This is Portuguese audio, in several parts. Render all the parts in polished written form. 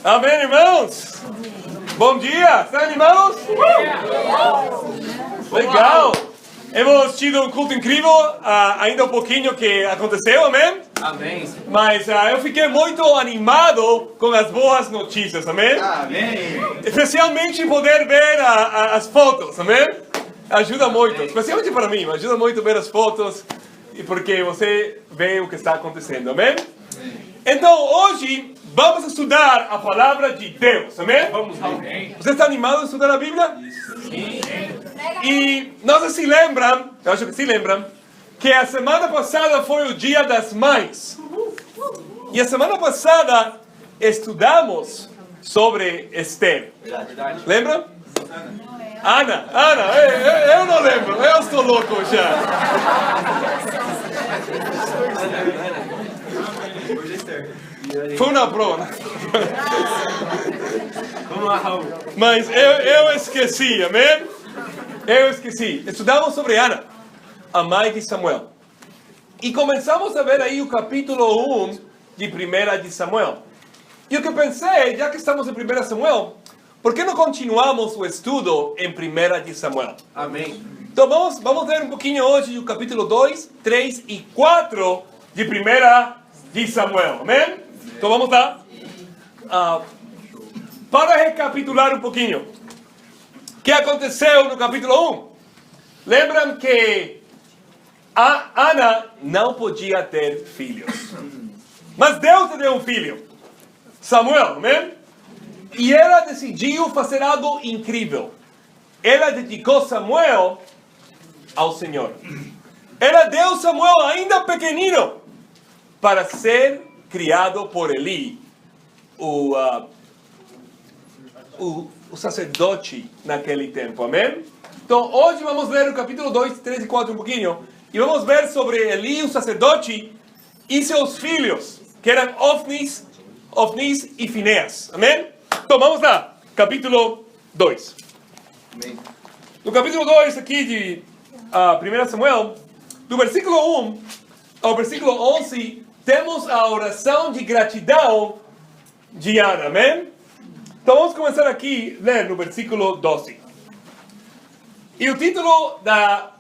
Amém, irmãos? Bom dia! Estão animados? Legal! Hemos tido um culto incrível, ainda um pouquinho que aconteceu, amém? Amém. Mas eu fiquei muito animado com as boas notícias, amém? Amém. Especialmente poder ver as fotos, amém? Ajuda muito, especialmente para mim, ajuda muito ver as fotos, porque você vê o que está acontecendo, amém? Então, hoje, vamos estudar a palavra de Deus, amém? Vamos lá. Amém. Você está animado a estudar a Bíblia? Sim. E não sei se lembram, eu acho que se lembram, que a semana passada foi o Dia das Mães. E a semana passada estudamos sobre Esther. Verdade. Lembram? Ana, eu não lembro, eu estou louco já. Foi uma prova. Vamos lá, Raul. Mas eu esqueci, amém? Eu esqueci. Estudamos sobre Ana, a mãe de Samuel. E começamos a ver aí o capítulo 1 de 1 de Samuel. E o que eu pensei, já que estamos em 1 Samuel, por que não continuamos o estudo em 1 de Samuel? Amém. Então vamos ver um pouquinho hoje o capítulo 2, 3 e 4 de 1 de Samuel. Amém? Então vamos lá. Para recapitular um pouquinho. O que aconteceu no capítulo 1? Lembram que a Ana não podia ter filhos. Mas Deus lhe deu um filho. Samuel, amém? E ela decidiu fazer algo incrível. Ela dedicou Samuel ao Senhor. Ela deu Samuel ainda pequenino para ser criado por Eli, o sacerdote naquele tempo, amém? Então hoje vamos ler o capítulo 2, 3 e 4 um pouquinho, e vamos ver sobre Eli, o sacerdote, e seus filhos, que eram Ofnis e Fineas, amém? Então vamos lá, capítulo 2. Amém. No capítulo 2 aqui de 1 Samuel, do versículo 1 ao versículo 11, temos a oração de gratidão de Ana, amém? Então vamos começar aqui a ler no versículo 12. E o título da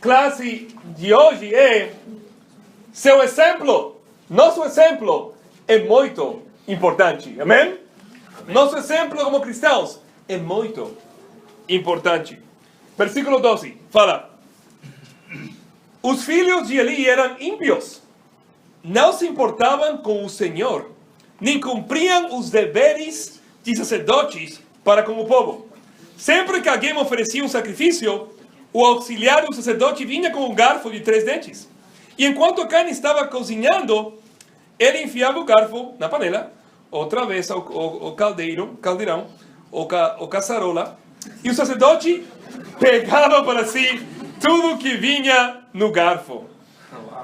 classe de hoje é Seu exemplo, nosso exemplo é muito importante, amém? Nosso exemplo como cristãos é muito importante. Versículo 12, fala: Os filhos de Eli eram ímpios, não se importavam com o Senhor, nem cumpriam os deveres de sacerdotes para com o povo. Sempre que alguém oferecia um sacrifício, o auxiliar do sacerdote vinha com um garfo de 3 dentes. E enquanto a carne estava cozinhando, ele enfiava o garfo na panela, outra vez o caldeirão, ou caçarola, e o sacerdote pegava para si tudo que vinha no garfo.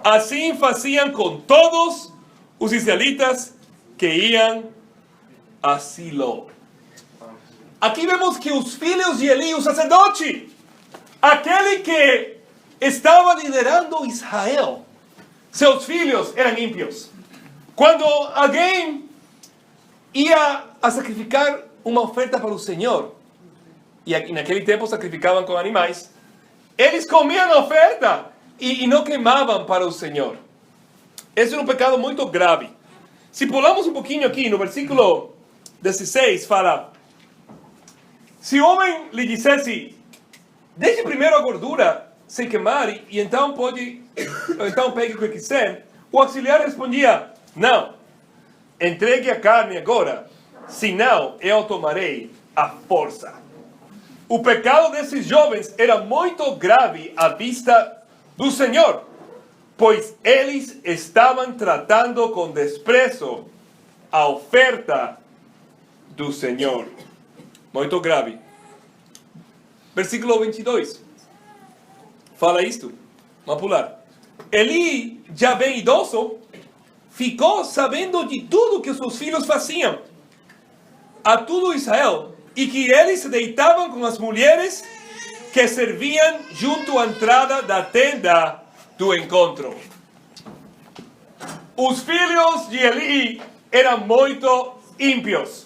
Assim faziam com todos os israelitas que iam a Silo. Aqui vemos que os filhos de Eli, o sacerdote, aquele que estava liderando Israel, seus filhos eram ímpios. Quando alguém ia a sacrificar uma oferta para o Senhor, e naquele tempo sacrificavam com animais, eles comiam a oferta e não queimavam para o Senhor. Esse é um pecado muito grave. Se pulamos um pouquinho aqui no versículo 16, fala: Se o homem lhe dissesse, deixe primeiro a gordura sem queimar e então pegue o que quiser, o auxiliar respondia: Não, entregue a carne agora, senão eu tomarei a força. O pecado desses jovens era muito grave à vista do Senhor, pois eles estavam tratando com desprezo a oferta do Senhor. Muito grave. Versículo 22. Fala isto. Vamos pular. Eli, já bem idoso, ficou sabendo de tudo que seus filhos faziam a todo Israel, e que eles se deitavam com as mulheres que serviam junto à entrada da tenda do encontro. os filhos de Eli eram muito ímpios.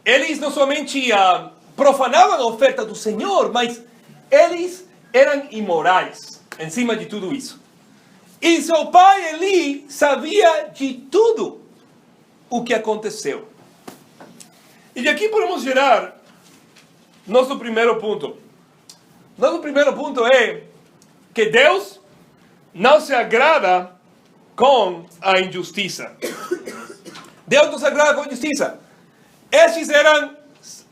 Eles não somente profanavam a oferta do Senhor, mas eles eram imorais em cima de tudo isso. E seu pai Eli sabia de tudo o que aconteceu. E de aqui podemos gerar nosso primeiro ponto. Nosso primeiro ponto é que Deus não se agrada com a injustiça. Deus não se agrada com a injustiça. Estes eram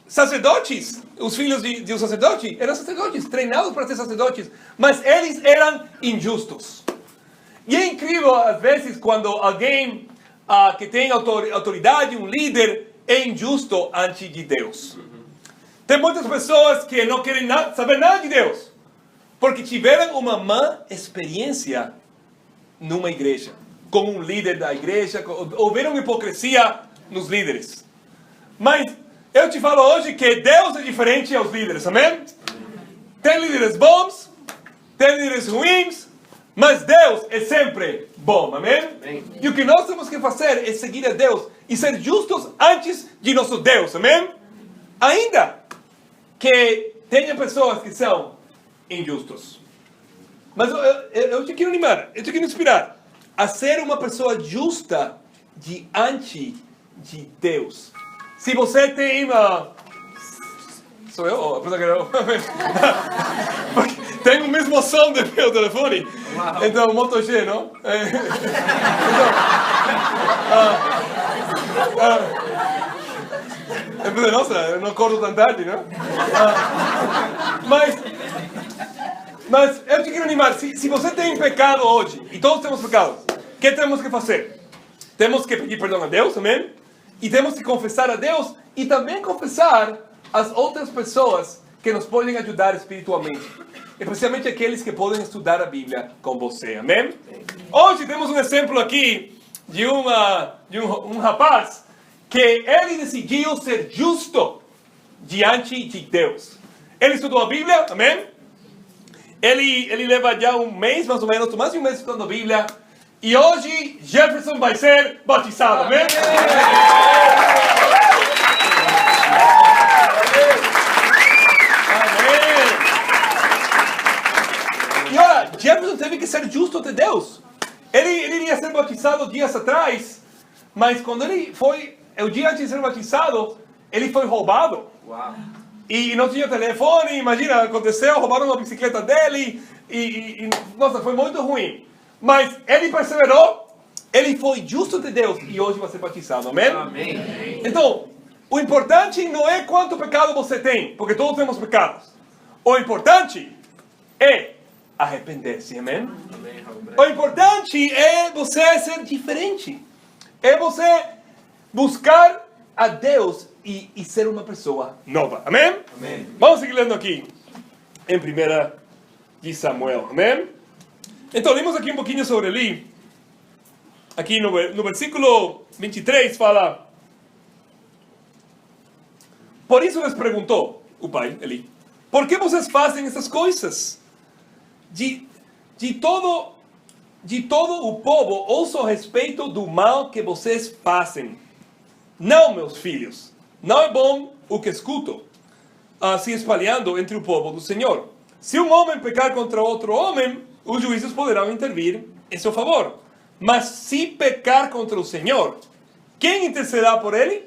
sacerdotes, os filhos de um sacerdote, eram sacerdotes, treinados para ser sacerdotes, mas eles eram injustos. E é incrível, às vezes, quando alguém que tem autoridade, um líder, é injusto ante de Deus. Tem muitas pessoas que não querem saber nada de Deus, porque tiveram uma má experiência numa igreja, com um líder da igreja, houveram hipocrisia nos líderes. Mas eu te falo hoje que Deus é diferente aos líderes, amém? Tem líderes bons, tem líderes ruins, mas Deus é sempre bom, amém? E o que nós temos que fazer é seguir a Deus e ser justos antes de nosso Deus, amém? Ainda que tenha pessoas que são injustos. Mas eu te quero animar, eu te quero inspirar a ser uma pessoa justa diante de Deus. Se você tem Sou eu? Tem o mesmo som do meu telefone. Então, Moto G, não? Nossa, eu não acordo tão tarde, não? Mas eu te quero animar. Se você tem pecado hoje, e todos temos pecados, o que temos que fazer? Temos que pedir perdão a Deus, amém? E temos que confessar a Deus e também confessar as outras pessoas que nos podem ajudar espiritualmente. Especialmente aqueles que podem estudar a Bíblia com você, amém? Hoje temos um exemplo aqui de um rapaz que ele decidiu ser justo diante de Deus. Ele estudou a Bíblia, amém? Ele leva já um mês, mais ou menos, mais de um mês estudando a Bíblia. E hoje Jefferson vai ser batizado, amém? Amém. E olha, Jefferson teve que ser justo ante Deus. Ele iria ser batizado dias atrás, mas quando ele foi, o dia antes de ser batizado, ele foi roubado. Uau. E não tinha telefone, imagina, aconteceu, roubaram a bicicleta dele, nossa, foi muito ruim. Mas ele perseverou, ele foi justo de Deus e hoje vai ser batizado, amém? Amém. Então, o importante não é quanto pecado você tem, porque todos temos pecados. O importante é arrepender-se, amém? O importante é você ser diferente, é você buscar a Deus e ser uma pessoa nova, amém? Amém. Vamos seguir lendo aqui em 1 de Samuel, amém? Então, lemos aqui um pouquinho sobre Eli. Aqui no versículo 23 fala: por isso lhes perguntou o pai, Eli, por que vocês fazem essas coisas? De todo o povo ouço a respeito do mal que vocês fazem. Não, meus filhos, não é bom o que escuto, se espalhando entre o povo do Senhor. Se um homem pecar contra outro homem, os juízes poderão intervir em seu favor. Mas se pecar contra o Senhor, quem intercederá por ele?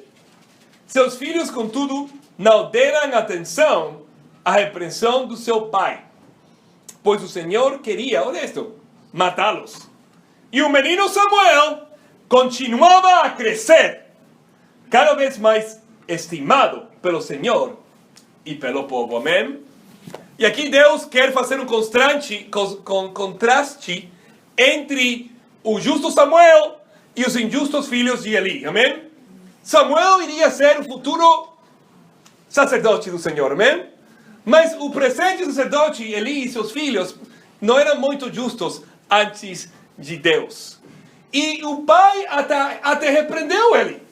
Seus filhos, contudo, não deram atenção à repreensão do seu pai, pois o Senhor queria, olha isto, matá-los. E o menino Samuel continuava a crescer, cada vez mais estimado pelo Senhor e pelo povo, amém? E aqui Deus quer fazer um contraste entre o justo Samuel e os injustos filhos de Eli, amém? Samuel iria ser o futuro sacerdote do Senhor, amém? Mas o presente sacerdote, Eli e seus filhos, não eram muito justos antes de Deus. E o pai até repreendeu ele.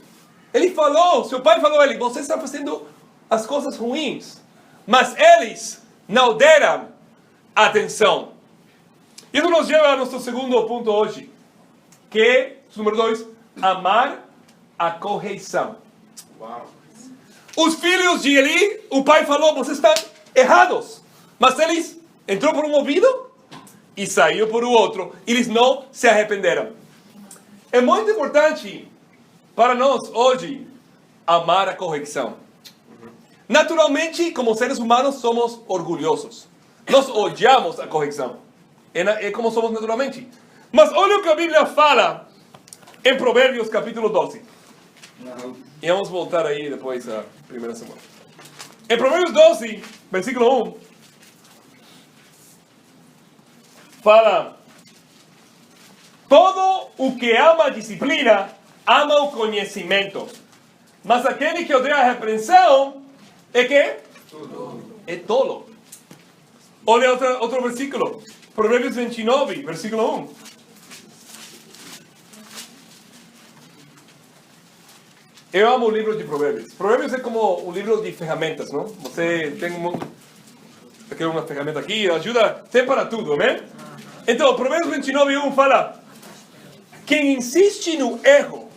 Seu pai falou a ele, você está fazendo as coisas ruins. Mas eles não deram atenção. Isso nos leva ao nosso segundo ponto hoje, que Número 2, amar a correção. Uau. Os filhos de Eli, o pai falou, vocês estão errados. Mas eles entrou por um ouvido e saiu por o outro. Eles não se arrependeram. É muito importante para nós hoje amar a correção. Naturalmente, como seres humanos, somos orgulhosos. Nós odiamos a correção. É como somos naturalmente. Mas olha o que a Bíblia fala em Provérbios capítulo 12. E vamos voltar aí depois a primeira semana. Em Provérbios 12, versículo 1, fala: todo o que ama a disciplina, ama o conhecimento. Mas aquele que odeia a repreensão, é que? É tolo. Olha outro versículo. Provérbios 29, versículo 1. Eu amo o livro de Provérbios. Provérbios é como um livro de ferramentas, não? Você tem uma ferramenta aqui, ajuda, tem para tudo, amém? Então, Provérbios 29, 1 fala: quem insiste no erro,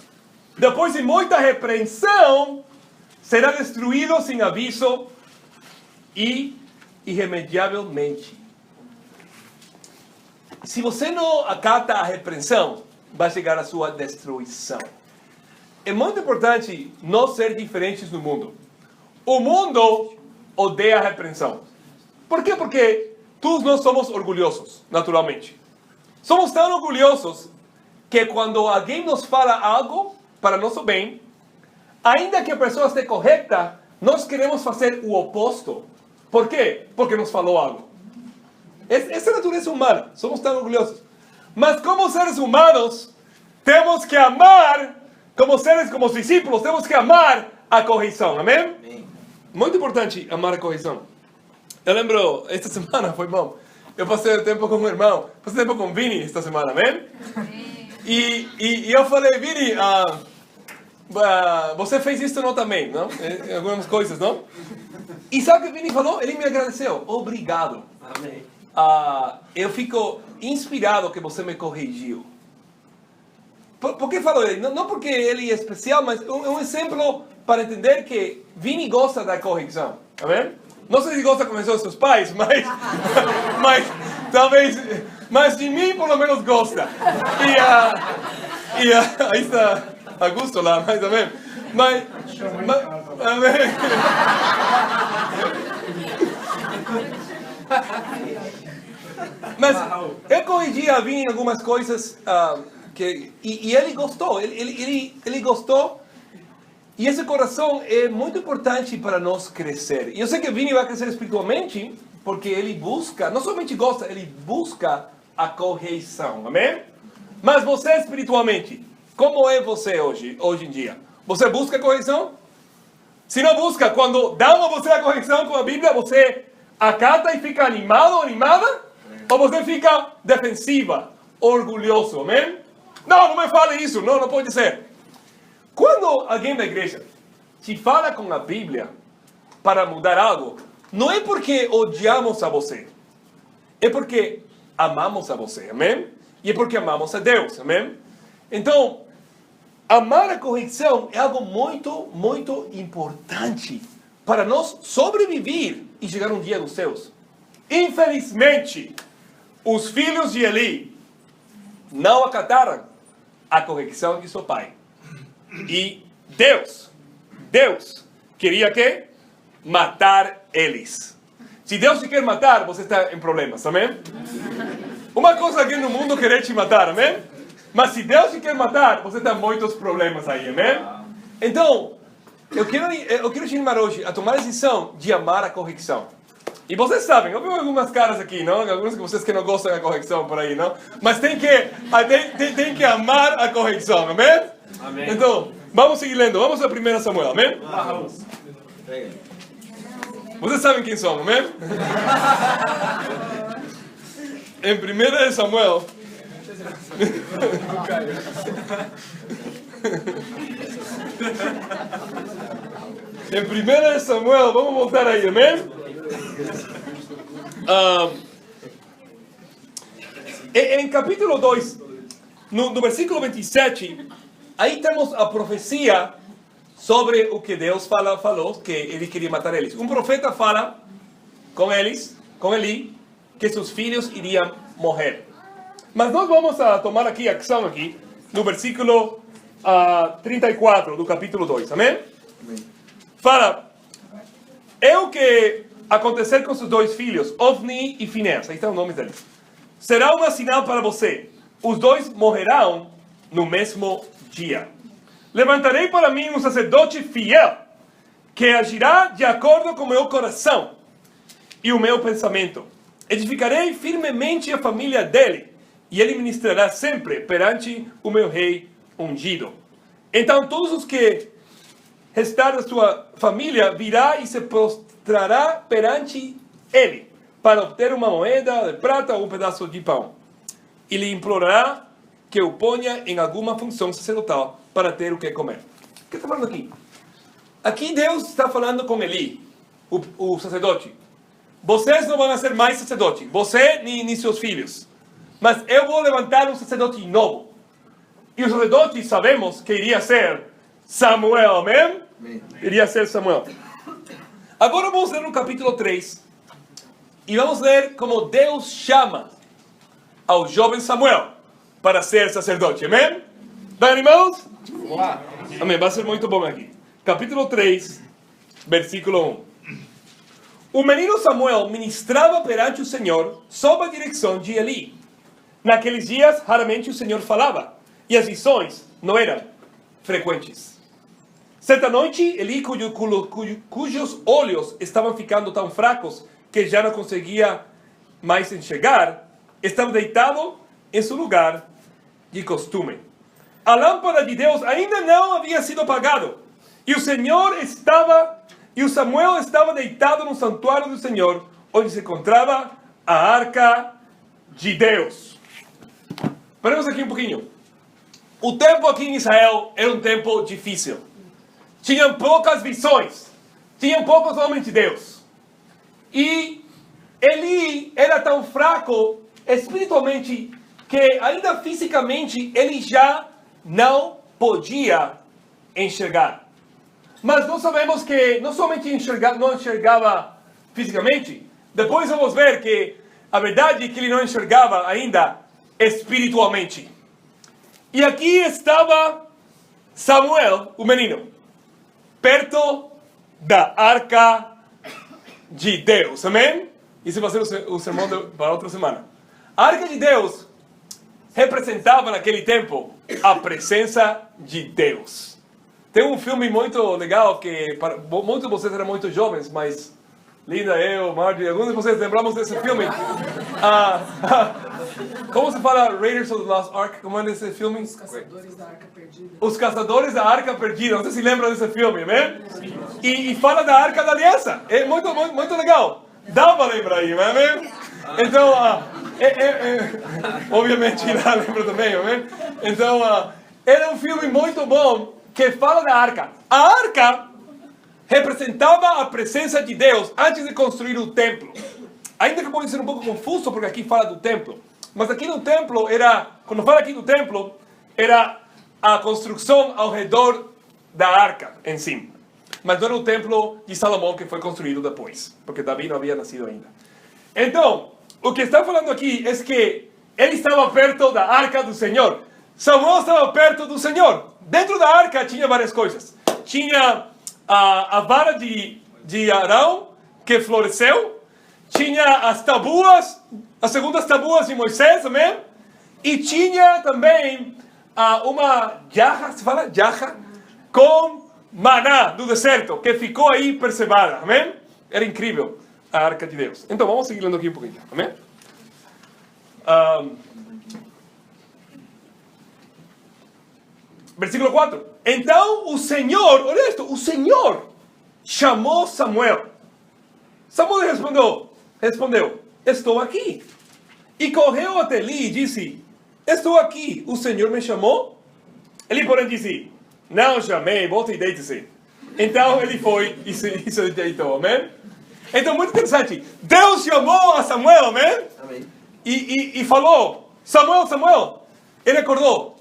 depois de muita repreensão, será destruído sem aviso e irremediavelmente. Se você não acata a repreensão, vai chegar a sua destruição. É muito importante nós ser diferentes no mundo. O mundo odeia a repreensão. Por quê? Porque todos nós somos orgulhosos, naturalmente. Somos tão orgulhosos que quando alguém nos fala algo para nosso bem, ainda que a pessoa esteja correta, nós queremos fazer o oposto. Por quê? Porque nos falou algo. Essa é a natureza humana. Somos tão orgulhosos. Mas como seres humanos, temos que amar, como discípulos, temos que amar a correção. Amém? Amém. Muito importante amar a correção. Eu lembro, esta semana foi bom. Eu passei tempo com o meu irmão, passei tempo com o Vini esta semana, amém? E eu falei, Vini, você fez isso não também, não? Algumas coisas, não? E sabe o que o Vini falou? Ele me agradeceu. Obrigado. Amém. Eu fico inspirado que você me corrigiu. Por que falou ele? Não porque ele é especial, mas um exemplo para entender que Vini gosta da correção. Amém? Não sei se gosta de convencer os seus pais, mas talvez, mas de mim pelo menos gosta. Aí está Augusto lá, mais ou menos. Amém. Mas eu corrigi a Vini em algumas coisas e ele gostou. Ele gostou. E esse coração é muito importante para nós crescer. E eu sei que o Vini vai crescer espiritualmente, porque ele busca, não somente gosta, ele busca a correção. Amém? Mas você espiritualmente, como é você hoje em dia? Você busca a correção? Se não busca, quando dão a você a correção com a Bíblia, você acata e fica animado ou animada? Ou você fica defensiva, orgulhoso? Amém? Não me fale isso, não pode ser. Quando alguém da igreja te fala com a Bíblia para mudar algo, não é porque odiamos a você, é porque amamos a você, amém? E é porque amamos a Deus, amém? Então, amar a correção é algo muito, muito importante para nós sobreviver e chegar um dia dos céus. Infelizmente, os filhos de Eli não acataram a correção de seu pai. E Deus queria que? Matar eles. Se Deus te quer matar, você está em problemas, amém? Uma coisa aqui no mundo querer te matar, amém? Mas se Deus te quer matar, você está em muitos problemas aí, amém? Então, eu quero te animar hoje a tomar a decisão de amar a correção. E vocês sabem, eu vi algumas caras aqui, não? Alguns de vocês que não gostam da correção por aí, não? Mas tem que amar a correção, amém? Amém. Então, vamos seguir lendo. Vamos a 1 Samuel, amém? Vamos. Vocês sabem quem somos, amém? Em 1 Samuel... Em 1 Samuel, vamos voltar aí, amém? Em capítulo 2, no versículo 27, aí temos a profecia sobre o que Deus falou, que ele queria matar eles. Um profeta fala com Eli, que seus filhos iriam morrer. Mas nós vamos a tomar aqui ação aqui, no versículo 34 do capítulo 2, amém? Fala, é o que acontecer com seus dois filhos, Ofni e Finéas, aí estão os nomes deles. Será um sinal para você, os dois morrerão no mesmo dia. Levantarei para mim um sacerdote fiel, que agirá de acordo com o meu coração e o meu pensamento. Edificarei firmemente a família dele, e ele ministrará sempre perante o meu rei ungido. Então todos os que restar da sua família virá e se prostrará perante ele, para obter uma moeda de prata ou um pedaço de pão. E lhe implorará que o ponha em alguma função sacerdotal para ter o que comer. O que está falando aqui? Aqui Deus está falando com Eli, o sacerdote. Vocês não vão ser mais sacerdote, você nem seus filhos. Mas eu vou levantar um sacerdote novo. E o sacerdote sabemos que iria ser Samuel, amém? Iria ser Samuel. Agora vamos ler no capítulo 3. E vamos ler como Deus chama ao jovem Samuel para ser sacerdote, amém? Bem, irmãos? Amém, vai ser muito bom aqui. Capítulo 3, versículo 1. O menino Samuel ministrava perante o Senhor sob a direção de Eli. Naqueles dias, raramente o Senhor falava, e as visões não eram frequentes. Certa noite, Eli, cujos olhos estavam ficando tão fracos que já não conseguia mais enxergar, estava deitado em seu lugar de costume. A lâmpada de Deus ainda não havia sido apagada, e o Samuel estava deitado no santuário do Senhor, onde se encontrava a arca de Deus. Paremos aqui um pouquinho. O tempo aqui em Israel era um tempo difícil. Tinham poucas visões, tinham poucos homens de Deus. E Eli era tão fraco espiritualmente que ainda fisicamente ele já não podia enxergar. Mas nós sabemos que não somente não enxergava fisicamente, depois vamos ver que a verdade é que ele não enxergava ainda espiritualmente. E aqui estava Samuel, o menino, perto da arca de Deus, amém? Isso vai ser o sermão para outra semana. A arca de Deus representava naquele tempo a presença de Deus. Tem um filme muito legal que muitos de vocês eram muito jovens, mas Linda, eu, Marjorie, alguns de vocês lembramos desse filme? Como se fala Raiders of the Lost Ark? Como é esse filme? Os Caçadores da Arca Perdida. Os Caçadores da Arca Perdida. Não sei se lembram desse filme, né? E fala da Arca da Aliança. É muito legal. Dá para lembrar aí, não é? Então, obviamente, lá lembra também, não é? Então, era um filme muito bom que fala da Arca. A Arca representava a presença de Deus antes de construir o templo. Ainda que pode ser um pouco confuso, porque aqui fala do templo. Mas aqui no templo quando fala aqui do templo, era a construção ao redor da arca em si. Mas não era o templo de Salomão que foi construído depois, porque Davi não havia nascido ainda. Então, o que está falando aqui é que ele estava perto da arca do Senhor. Samuel estava perto do Senhor. Dentro da arca tinha várias coisas. Tinha a vara de Arão, que floresceu. Tinha as tabuas, as segundas tabuas de Moisés, amém? E tinha também uma jarra, se fala jarra, com maná do deserto, que ficou aí preservada, amém? Era incrível a arca de Deus. Então vamos seguir lendo aqui um pouquinho, amém? Versículo 4. Então o Senhor, olha isto, o Senhor chamou Samuel. Samuel respondeu, estou aqui. E correu até Eli e disse, estou aqui, o Senhor me chamou? Ele, porém, disse, não chamei, volte e deite-se. Então ele foi e se deitou, amém? Então, muito interessante. Deus chamou a Samuel, amém? Amém. E falou, Samuel, Ele acordou.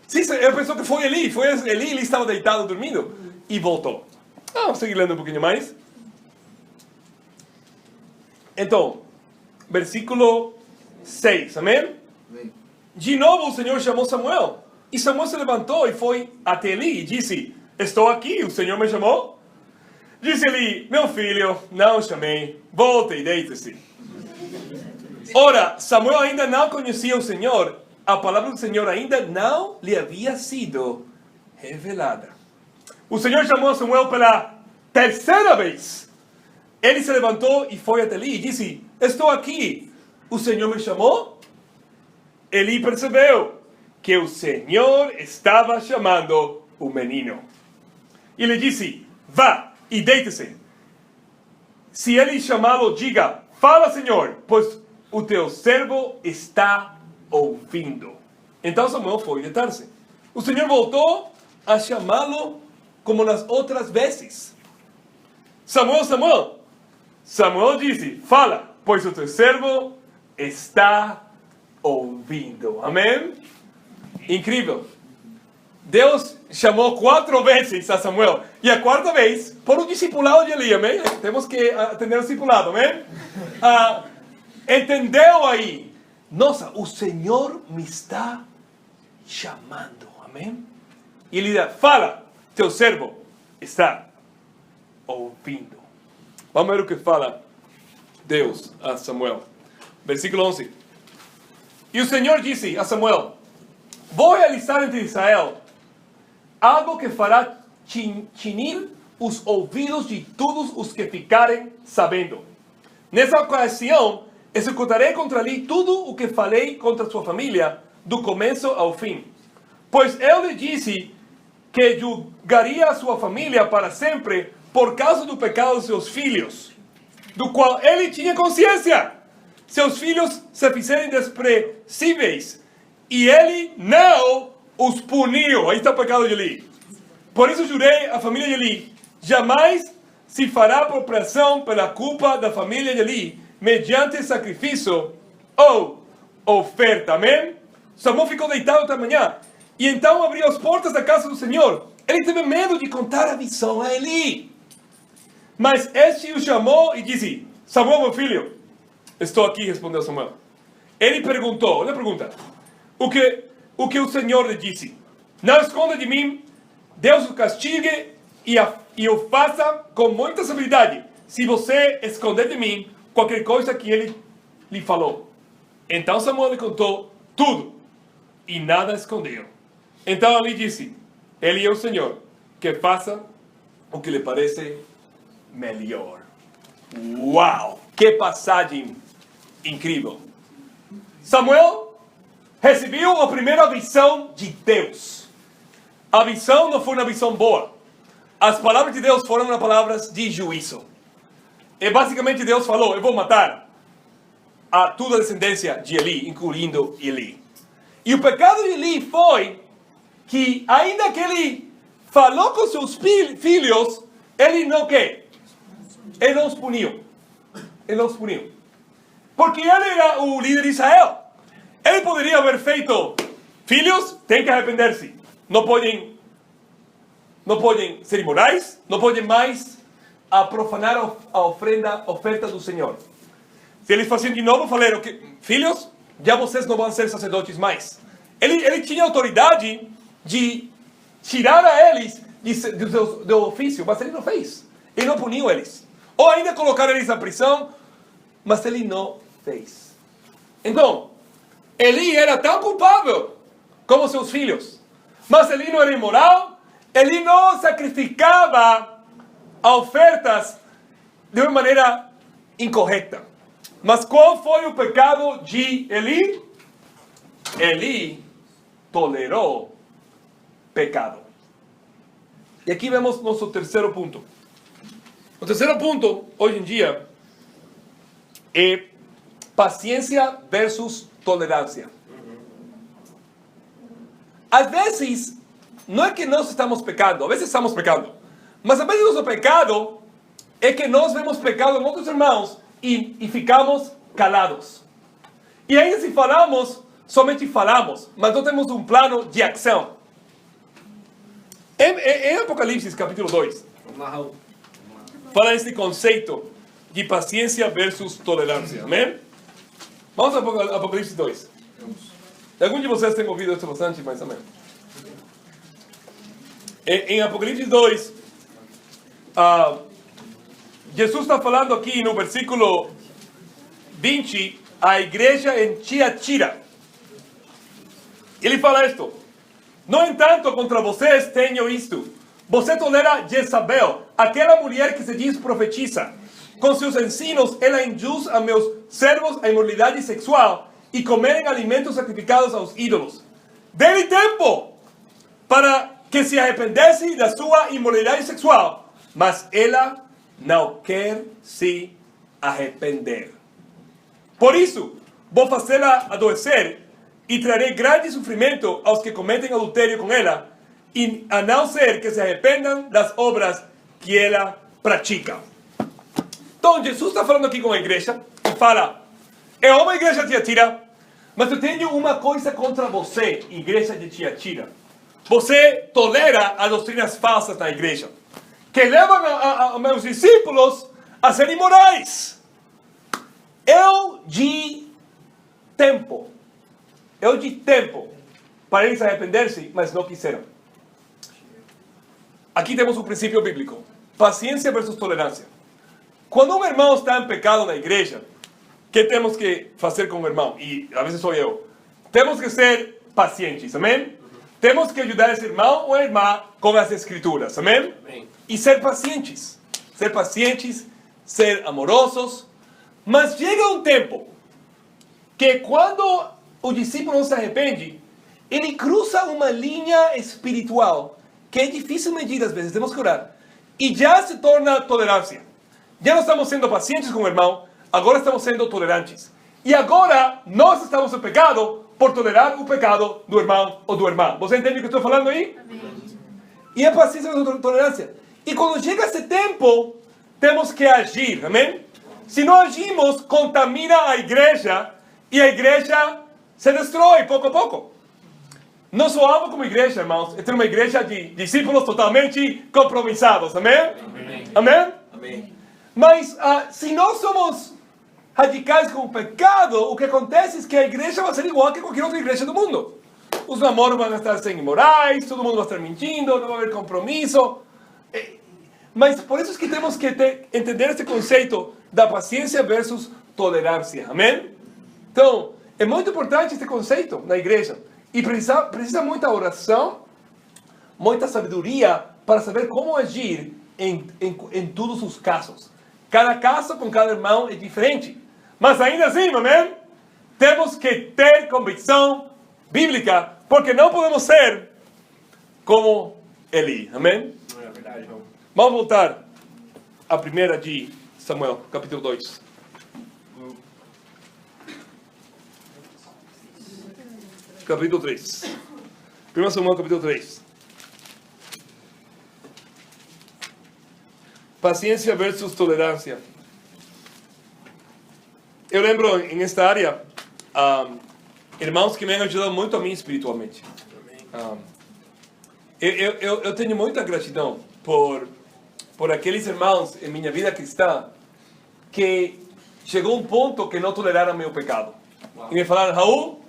Sim, ele pensou que foi Eli. Ele estava deitado, dormindo. E voltou. Vamos seguir lendo um pouquinho mais. Então, versículo 6, amém? Amém. De novo o Senhor chamou Samuel. E Samuel se levantou e foi até Eli e disse: estou aqui, o Senhor me chamou? Disse Eli: meu filho, não chamei, volte e deite-se. Ora, Samuel ainda não conhecia o Senhor, a palavra do Senhor ainda não lhe havia sido revelada. O Senhor chamou Samuel pela terceira vez. Ele se levantou e foi até Eli e disse: estou aqui, o Senhor me chamou? Eli percebeu que o Senhor estava chamando o menino. E lhe disse: vá e deite-se. Se ele chamá-lo, diga: fala, Senhor, pois o teu servo está ouvindo. Então Samuel foi deitar-se. O Senhor voltou a chamá-lo como nas outras vezes. Samuel, Samuel. Samuel disse: fala, pois o teu servo está ouvindo. Amém? Incrível. Deus chamou 4 vezes a Samuel. E a 4ª vez, por um discipulado de Eli, amém? Temos que atender o discipulado, amém? Entendeu aí? Nossa, o Senhor me está chamando, amém? E ele diz: fala, teu servo está ouvindo. Vamos ver o que fala Deus a Samuel. Versículo 11. E o Senhor disse a Samuel: vou realizar entre Israel algo que fará tinir os ouvidos de todos os que ficarem sabendo. Nessa ocasião, executarei contra ele tudo o que falei contra sua família, do começo ao fim. Pois eu lhe disse que julgaria a sua família para sempre por causa do pecado de seus filhos, do qual ele tinha consciência. Seus filhos se fizerem desprezíveis, e ele não os puniu. Aí está o pecado de Eli. Por isso jurei à família de Eli: jamais se fará apropriação pela culpa da família de Eli, mediante sacrifício ou oferta. Amém? Samuel ficou deitado até amanhã. E então abriu as portas da casa do Senhor. Ele teve medo de contar a visão a Eli. Mas este o chamou e disse: Samuel, meu filho. Estou aqui, respondeu Samuel. Ele perguntou, olha a pergunta: o que o Senhor lhe disse? Não esconda de mim. Deus o castigue e o faça com muita severidade, se você esconder de mim qualquer coisa que ele lhe falou. Então Samuel lhe contou tudo e nada escondeu. Então ele disse: ele é o Senhor, que faça o que lhe parece melhor. Uau! Que passagem incrível! Samuel recebeu a primeira visão de Deus. A visão não foi uma visão boa. As palavras de Deus foram palavras de juízo. E basicamente Deus falou: eu vou matar a toda a descendência de Eli, incluindo Eli. E o pecado de Eli foi que, ainda que ele falou com seus filhos, ele não quer. Ele não os puniu. Ele não os puniu. Porque ele era o líder de Israel. Ele poderia haver feito: filhos, têm que arrepender-se. Não podem ser imorais, não podem mais profanar a oferta do Senhor. Se eles faziam de novo, falaram: filhos, já vocês não vão ser sacerdotes mais. Ele tinha autoridade de tirar a eles do ofício, mas ele não fez. Ele não puniu eles. Ou ainda colocar eles na prisão, mas ele não fez. Então, Eli era tão culpável como seus filhos. Mas Eli não era imoral, Eli não sacrificava ofertas de uma maneira incorreta. Mas qual foi o pecado de Eli? Eli tolerou pecado. E aqui vemos nosso terceiro ponto. O terceiro ponto, hoje em dia, é paciência versus tolerância. Às vezes, não é que nós estamos pecando, às vezes estamos pecando, mas às vezes nosso pecado é que nós vemos pecado em outros irmãos e ficamos calados. E ainda se falamos, somente falamos, mas não temos um plano de ação. Em Apocalipse, capítulo 2, Vamos lá, Raul. fala este conceito de paciência versus tolerância. Amém? Vamos a Apocalipse 2. Alguns de vocês têm ouvido isso bastante, mas amém. Em Apocalipse 2, Jesus está falando aqui no versículo 20, a igreja em Tiatira. Ele fala isto: no entanto, contra vocês tenho isto. Você tolera Jezabel, aquela mulher que se diz profetiza. Com seus ensinos, ela induz a meus servos a imoralidade sexual e comerem alimentos sacrificados aos ídolos. Dê-lhe tempo para que se arrependesse da sua imoralidade sexual, mas ela não quer se arrepender. Por isso, vou fazê-la adoecer e trarei grande sofrimento aos que cometem adultério com ela, e a não ser que se arrependam das obras que ela pratica. Então, Jesus está falando aqui com a igreja e fala: é uma igreja de Tiatira, mas eu tenho uma coisa contra você, igreja de Tiatira. Você tolera as doutrinas falsas da igreja, que levam a meus discípulos a serem imorais. Eu de tempo para eles arrepender-se, mas não quiseram. Aqui temos um princípio bíblico: paciência versus tolerância. Quando um irmão está em pecado na igreja, o que temos que fazer com o irmão? E às vezes sou eu. Temos que ser pacientes, amém? Temos que ajudar esse irmão ou a irmã com as escrituras, amém? Amém. E ser pacientes, ser amorosos. Mas chega um tempo que quando o discípulo não se arrepende, ele cruza uma linha espiritual que é difícil medir às vezes, temos que orar. E já se torna tolerância. Já não estamos sendo pacientes com o irmão, agora estamos sendo tolerantes. E agora nós estamos em pecado por tolerar o pecado do irmão ou do irmã. Você entende o que eu estou falando aí? Amém. E é paciência com tolerância. E quando chega esse tempo, temos que agir, amém? Se não agimos, contamina a igreja e a igreja se destrói pouco a pouco. Nós soamos como igreja, irmãos, é ter uma igreja de discípulos totalmente compromissados, amém? Amém? Amém? Amém. Mas se nós somos radicais com o pecado, o que acontece é que a igreja vai ser igual que qualquer outra igreja do mundo. Os namoros vão estar sem imorais, todo mundo vai estar mentindo, não vai haver compromisso. Mas por isso é que temos que entender esse conceito da paciência versus tolerância. Amém? Então, é muito importante esse conceito na igreja. E precisa muita oração, muita sabedoria para saber como agir em todos os casos. Cada caso com cada irmão é diferente. Mas ainda assim, amém? Temos que ter convicção bíblica, porque não podemos ser como Eli. Amém? É verdade, Raul. Vamos voltar à primeira de Samuel, capítulo 2. Capítulo 3. 1 Samuel, capítulo 3. Paciência versus tolerância. Eu lembro, em esta área, irmãos que me ajudam muito a mim espiritualmente. Eu tenho muita gratidão por aqueles irmãos em minha vida cristã que chegou um ponto que não toleraram meu pecado. E me falaram: Raul,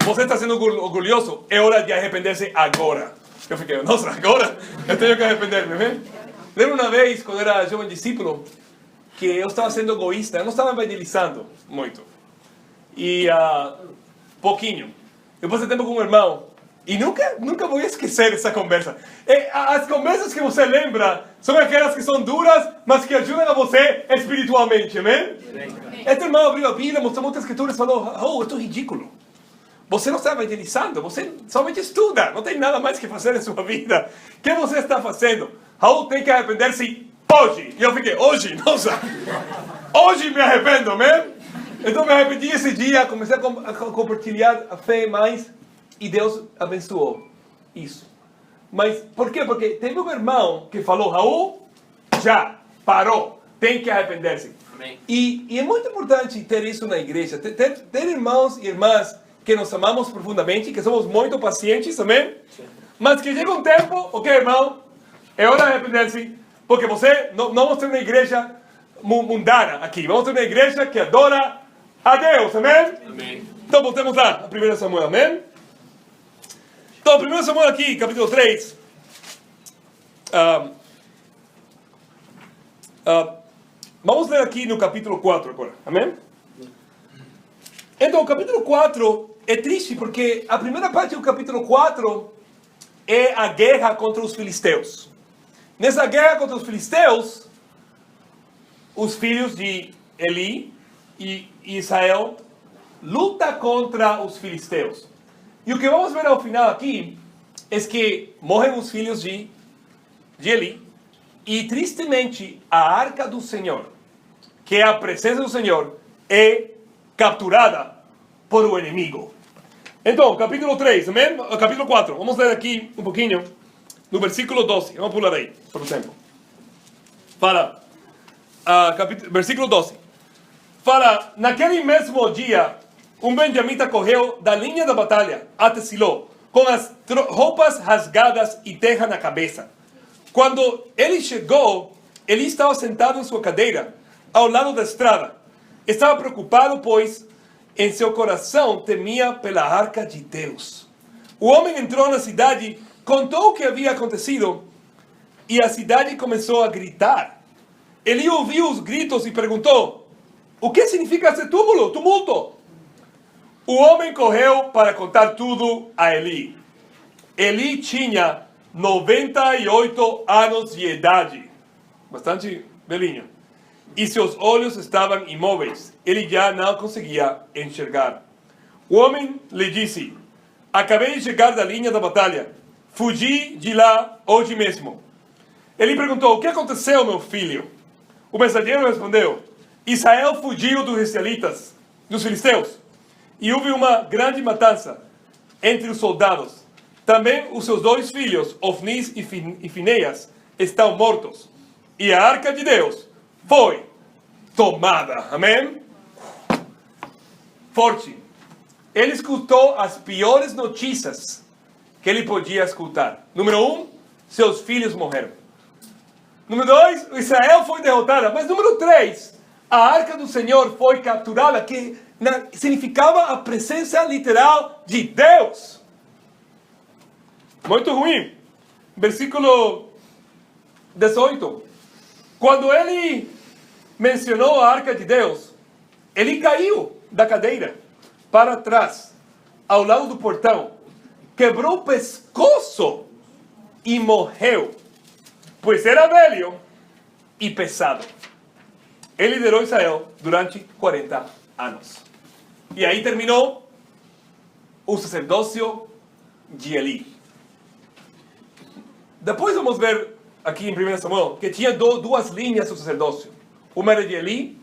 você está sendo orgulhoso, é hora de arrepender-se agora. Eu fiquei: nossa, agora? Eu tenho que arrepender-me, né? Lembro uma vez, quando era jovem discípulo, que eu estava sendo egoísta, eu não estava evangelizando muito. E pouquinho. Eu passei tempo com um irmão, e nunca vou esquecer essa conversa. As conversas que você lembra são aquelas que são duras, mas que ajudam a você espiritualmente, amém? Este irmão abriu a Bíblia, mostrou muitas escrituras e falou: oh, isso é ridículo. Você não está evangelizando, você somente estuda, não tem nada mais que fazer em sua vida. O que você está fazendo? Raul tem que arrepender-se hoje. E eu fiquei: hoje? Nossa! Hoje me arrependo, amém? Então me arrependi esse dia, comecei a compartilhar a fé mais e Deus abençoou isso. Mas por quê? Porque teve um irmão que falou: Raul, já, parou, tem que arrepender-se. Amém. E é muito importante ter isso na igreja, ter irmãos e irmãs que nos amamos profundamente, que somos muito pacientes, amém? Mas que chega um tempo, ok, irmão, é hora de arrepender-se, porque você, não vamos ter uma igreja mundana aqui, vamos ter uma igreja que adora a Deus, amém? Amém. Então voltemos lá, a 1 Samuel, amém? Então, 1 Samuel aqui, capítulo 3. Vamos ler aqui no capítulo 4 agora, amém? Então, o capítulo 4 é triste porque a primeira parte do capítulo 4 é a guerra contra os filisteus. Nessa guerra contra os filisteus, os filhos de Eli e Israel lutam contra os filisteus. E o que vamos ver ao final aqui é que morrem os filhos de Eli e, tristemente, a arca do Senhor, que é a presença do Senhor, é capturada por o inimigo. Então, capítulo 3, amém? Capítulo 4, vamos ler aqui um pouquinho, no versículo 12, vamos pular aí, por exemplo. Fala, versículo 12. Fala, naquele mesmo dia, um benjamita correu da linha da batalha até Siló, com as roupas rasgadas e terra na cabeça. Quando ele chegou, ele estava sentado em sua cadeira, ao lado da estrada. Estava preocupado, pois em seu coração temia pela arca de Deus. O homem entrou na cidade, contou o que havia acontecido, e a cidade começou a gritar. Ele ouviu os gritos e perguntou: o que significa esse tumulto? O homem correu para contar tudo a Eli. Eli tinha 98 anos de idade, bastante velhinho, e seus olhos estavam imóveis. Ele já não conseguia enxergar. O homem lhe disse: acabei de chegar da linha da batalha. Fugi de lá hoje mesmo. Ele perguntou: o que aconteceu, meu filho? O mensageiro respondeu: Israel fugiu dos israelitas, dos filisteus, e houve uma grande matança entre os soldados. Também os seus 2 filhos, Ofnis e Finéias, estão mortos. E a arca de Deus foi tomada. Amém? Forte. Ele escutou as piores notícias que ele podia escutar. Número 1, seus filhos morreram. Número 2, Israel foi derrotada. Mas número 3, a arca do Senhor foi capturada, que significava a presença literal de Deus. Muito ruim. Versículo 18. Quando ele mencionou a arca de Deus, ele caiu da cadeira para trás, ao lado do portão, quebrou o pescoço e morreu, pois era velho e pesado. Ele liderou Israel durante 40 anos. E aí terminou o sacerdócio de Eli. Depois vamos ver aqui em 1 Samuel que tinha 2 linhas do sacerdócio. Uma era de Eli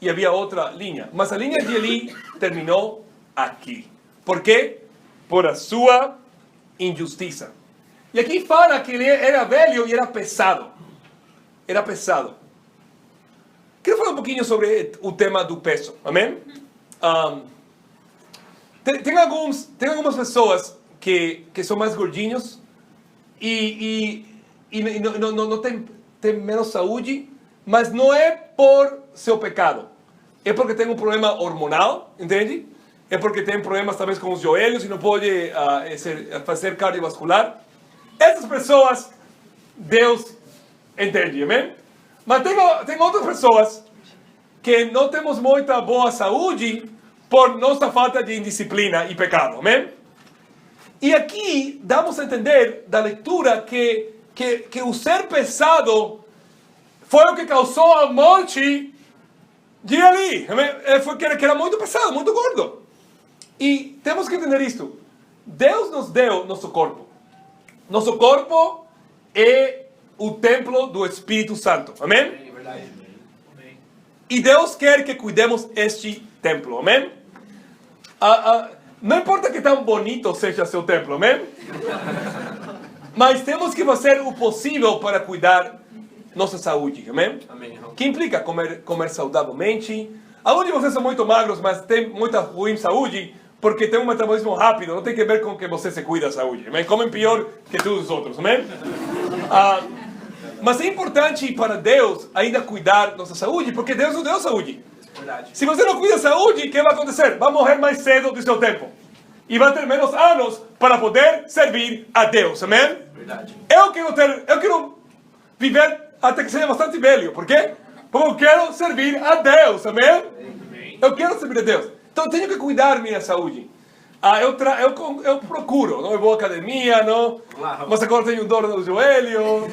e havia outra linha. Mas a linha de Eli terminou aqui. Por quê? Por a sua injustiça. E aqui fala que ele era velho e era pesado. Era pesado. Quero falar um pouquinho sobre o tema do peso. Amém? Tem algumas pessoas que são mais gordinhos e não tem menos saúde, mas não é por seu pecado. É porque tem um problema hormonal, entende? É porque tem problemas talvez com os joelhos e não pode fazer cardiovascular. Essas pessoas, Deus entende, amém? Mas tem outras pessoas que não temos muita boa saúde por nossa falta de indisciplina e pecado, amém? E aqui damos a entender da leitura que o ser pesado foi o que causou a morte de Eli. Foi que era muito pesado, muito gordo. E temos que entender isto. Deus nos deu nosso corpo. Nosso corpo é o templo do Espírito Santo. Amém? E Deus quer que cuidemos este templo. Amém? Não importa que tão bonito seja seu templo. Amém? Mas temos que fazer o possível para cuidar nossa saúde. Amém? Amém. Que implica comer saudavelmente. Alguns de vocês são muito magros, mas têm muita ruim saúde. porque tem um metabolismo rápido, não tem que ver com que você se cuida da saúde. Amém? Comem pior que todos os outros. Amém? Mas é importante para Deus ainda cuidar da nossa saúde, porque Deus nos deu saúde. Verdade. Se você não cuida da saúde, o que vai acontecer? Vai morrer mais cedo do seu tempo. E vai ter menos anos para poder servir a Deus. Amém? Verdade. Eu quero viver até que seja bastante velho. Por quê? Porque eu quero servir a Deus. Amém? Amém. Eu quero servir a Deus. Então eu tenho que cuidar da minha saúde. Eu procuro, não? Eu vou à academia, não? Mas agora tenho dor no joelho.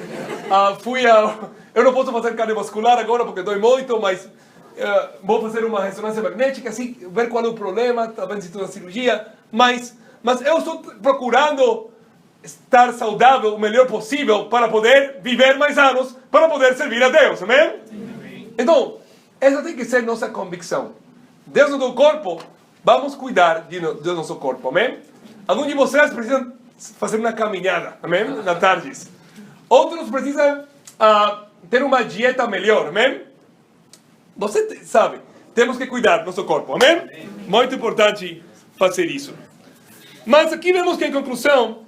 Eu não posso fazer cardiovascular agora porque dói muito, mas vou fazer uma ressonância magnética, assim, ver qual é o problema, talvez se uma cirurgia. Mas eu estou procurando estar saudável o melhor possível para poder viver mais anos, para poder servir a Deus. Amém? Amém. Então, essa tem que ser nossa convicção. Deus nos deu o corpo, vamos cuidar do nosso corpo, amém? Alguns de vocês precisam fazer uma caminhada, amém? Na tarde. Outros precisam ter uma dieta melhor, amém? Você sabe, temos que cuidar do nosso corpo, amém? Muito importante fazer isso. Mas aqui vemos que, em conclusão,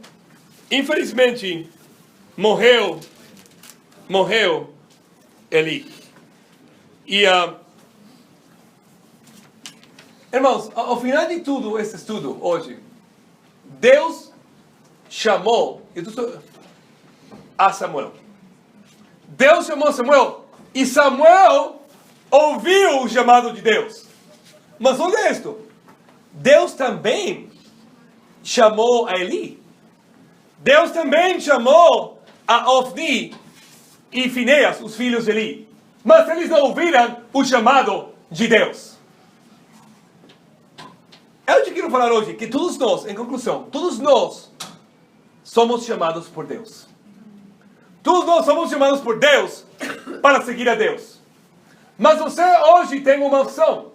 infelizmente, morreu Eli. E, irmãos, ao final de tudo esse estudo hoje, Deus chamou a Samuel. Deus chamou Samuel e Samuel ouviu o chamado de Deus. Mas olha isto, Deus também chamou a Eli. Deus também chamou a Ofni e Fineas, os filhos de Eli. Mas eles não ouviram o chamado de Deus. Eu te quero falar hoje que todos nós, em conclusão, todos nós somos chamados por Deus. Todos nós somos chamados por Deus para seguir a Deus. Mas você hoje tem uma opção.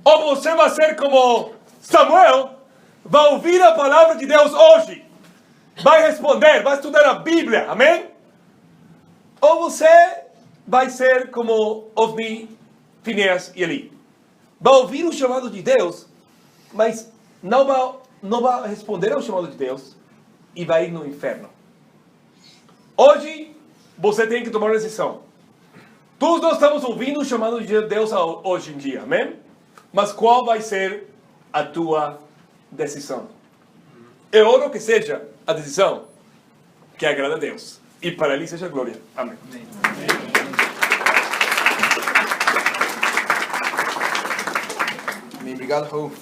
Ou você vai ser como Samuel, vai ouvir a palavra de Deus hoje, vai responder, vai estudar a Bíblia, amém? Ou você vai ser como Ofni, Fineas e Eli. Vai ouvir o chamado de Deus, mas não vai responder ao chamado de Deus e vai ir no inferno. Hoje, você tem que tomar uma decisão. Todos nós estamos ouvindo o chamado de Deus hoje em dia, amém? Mas qual vai ser a tua decisão? Eu oro que seja a decisão que agrada a Deus. E para Ele seja a glória. Amém. Amém. Obrigado, Raul.